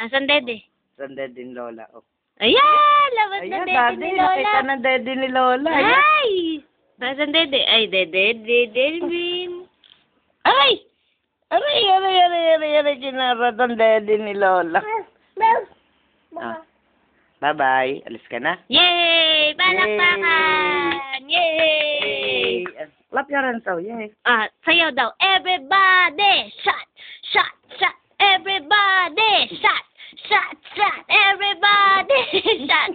Asan Dede? Saan daddy ni Lola? Oh. Ayan! Labas na Ayan, Dede daddy, ni Lola. nakita ng daddy ni Lola. Ayan. Ay! Asan Dede? Ay, Dede, Delvin. Ay! Aray, kinarot ang daddy ni Lola. Ah. Bye-bye. Alis ka na. Yay! Palakpakan! Yay! Clap your hands out. Yay. Sayaw daw. Everybody! Shot! Shot! Shot! Everybody! Shot! Shot! Shot! Everybody! Shot!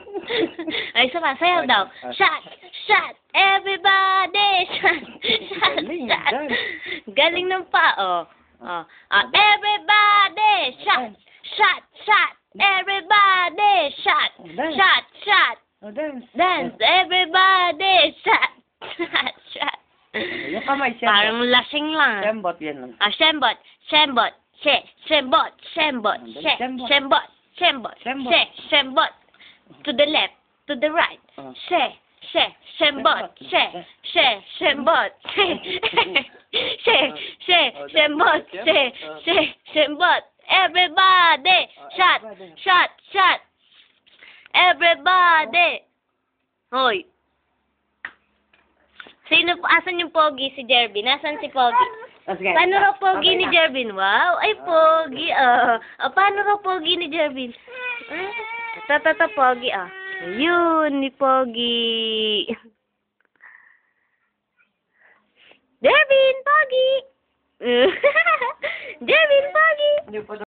Ay, isa pa. Sayaw daw. Shot! Shot! Everybody! Shot! Shot! Galing, Shot! Dan. Galing ng pa, oh. Everybody! Shot! Shot! Shot! Everybody! Shot! Dance. Shot! Shot! Oh, dance. Dance! Everybody! Shot! Shot! Shot! Yung kamay, Parang sembot. lasing lang. Sembot yan lang. Shembot! Shembot! Shembot! Shembot! Shembot. Shembot! Shembot! Shembot. Shembot! To the left, to the right. Shembot! Shembot! Shembot! Shembot! Everybody! Shot! Shot! Shot! Everybody! Hoy! Asan yung Pogi si Jervin? Asan si Pogi? Paano raw Pogi ni Jervin? Wow! Ay, Pogi! Paano raw Pogi ni Jervin? Pogi, Ayun, ni Pogi. Jervin, Pogi! Jervin, Pogi!